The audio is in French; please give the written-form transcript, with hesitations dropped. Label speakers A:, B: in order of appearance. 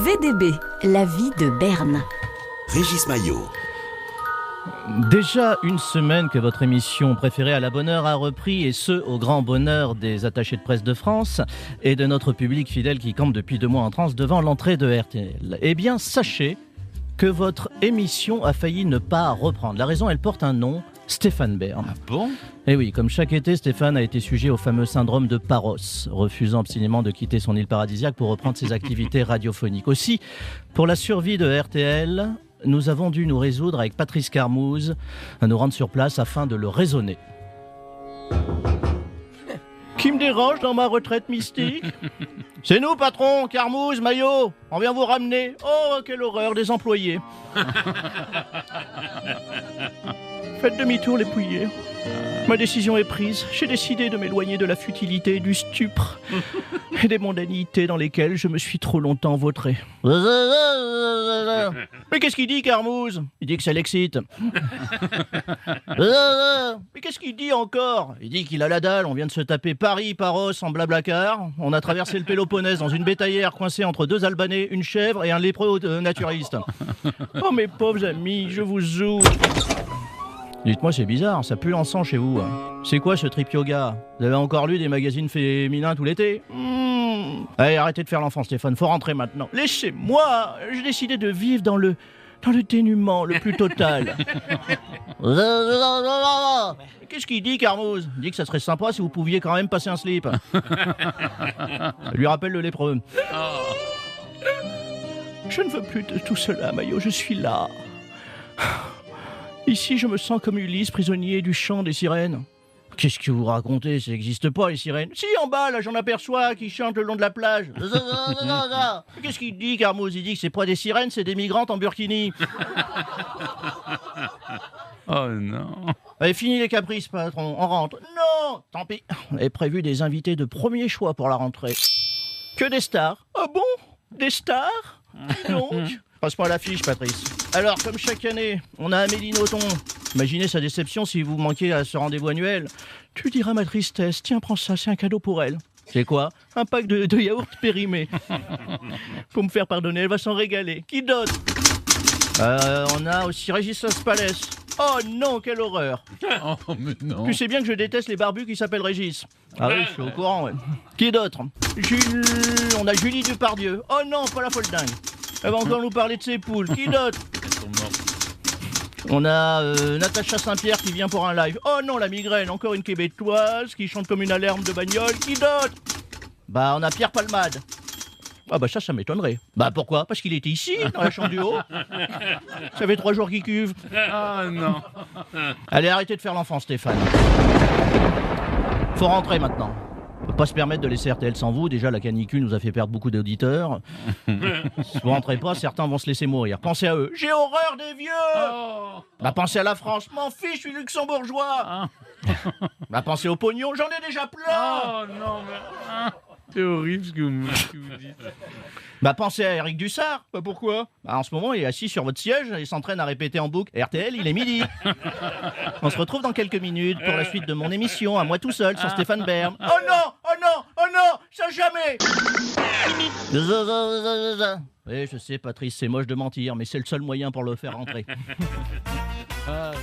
A: VDB, la vie de Berne.
B: Régis Maillot.
C: Déjà une semaine que votre émission préférée à la bonne heure a repris, et ce, au grand bonheur des attachés de presse de France et de notre public fidèle qui campe depuis 2 mois en transe devant l'entrée de RTL. Eh bien, sachez que votre émission a failli ne pas reprendre. La raison, elle porte un nom, Stéphane Bern.
D: Ah bon ?
C: Et oui, comme chaque été, Stéphane a été sujet au fameux syndrome de Paros, refusant obstinément de quitter son île paradisiaque pour reprendre ses activités radiophoniques. Aussi, pour la survie de RTL, nous avons dû nous résoudre avec Patrice Carmouze à nous rendre sur place afin de le raisonner. Qui me dérange dans ma retraite mystique ? C'est nous, patron, Carmouze, Maillot. On vient vous ramener. Oh, quelle horreur des employés. Faites demi-tour, les pouillés. Ma décision est prise. J'ai décidé de m'éloigner de la futilité, du stupre et des mondanités dans lesquelles je me suis trop longtemps vautré. Mais qu'est-ce qu'il dit, Carmouze ? Il dit que ça l'excite. Mais qu'est-ce qu'il dit encore ? Il dit qu'il a la dalle. On vient de se taper Paris, Paros en blablacar. On a traversé le Péloponnèse dans une bétaillère coincée entre 2 Albanais, une chèvre et un lépreux naturaliste. Oh mes pauvres amis, je vous ouvre. Dites-moi, c'est bizarre, ça pue l'encens chez vous. C'est quoi ce trip yoga ? Vous avez encore lu des magazines féminins tout l'été ? Allez, arrêtez de faire l'enfant, Stéphane, faut rentrer maintenant. Laissez-moi, j'ai décidé de vivre dans le dénuement le plus total. Qu'est-ce qu'il dit, Carmouze ? Il dit que ça serait sympa si vous pouviez quand même passer un slip. Ça lui rappelle le lépreux. Je ne veux plus de tout cela, Maillot, je suis là. Ici, je me sens comme Ulysse, prisonnier du chant des sirènes. Qu'est-ce que vous racontez ? Ça n'existe pas, les sirènes. Si, en bas, là, j'en aperçois qui chantent le long de la plage. Qu'est-ce qu'il dit, Carmouze ? Il dit que c'est pas des sirènes, c'est des migrantes en burkini.
D: Oh non.
C: Allez, fini les caprices, patron, on rentre. Non, tant pis. On avait prévu des invités de premier choix pour la rentrée. Que des stars. Ah bon ? Des stars ? Donc, passe-moi l'affiche, Patrice. Alors, comme chaque année, on a Amélie Nothomb. Imaginez sa déception si vous manquez à ce rendez-vous annuel. Tu diras ma tristesse. Tiens, prends ça, c'est un cadeau pour elle. C'est quoi ? Un pack de yaourts périmés. Faut me faire pardonner, elle va s'en régaler. Qui d'autre ? On a aussi Régis Laspalès. Oh non, quelle horreur.
D: Oh mais non.
C: Tu sais bien que je déteste les barbus qui s'appellent Régis. Ah oui, je suis au courant, ouais. Qui d'autre ? On a Julie Depardieu. Oh non, pas la folle dingue. Elle va encore nous parler de ses poules. Qui d'autre ?
D: Elles sont mortes.
C: On a Natacha Saint-Pierre qui vient pour un live. Oh non, la migraine, encore une québécoise qui chante comme une alarme de bagnole. Qui d'autre ? Bah, on a Pierre Palmade. Ah bah ça m'étonnerait. Bah pourquoi ? Parce qu'il était ici, dans la chambre du haut. Ça fait 3 jours qu'il cuve.
D: Ah non.
C: Allez, arrêtez de faire l'enfant, Stéphane. Faut rentrer maintenant. On peut pas se permettre de laisser RTL sans vous. Déjà, la canicule nous a fait perdre beaucoup d'auditeurs. Si vous rentrez pas, certains vont se laisser mourir. Pensez à eux. J'ai horreur des vieux.
D: Oh.
C: Bah pensez à la France. M'en fiche, je suis luxembourgeois. Bah pensez au pognon, j'en ai déjà plein.
D: Oh non mais... C'est horrible ce que vous dites.
C: Bah pensez à Eric Dussard. Bah pourquoi ? Bah en ce moment il est assis sur votre siège et s'entraîne à répéter en boucle RTL, il est midi. On se retrouve dans quelques minutes pour la suite de mon émission à moi tout seul sur Stéphane Bern. Oh non, oh non, oh non, ça jamais. Oui, je sais Patrice, c'est moche de mentir, mais c'est le seul moyen pour le faire rentrer.
D: Ah là là.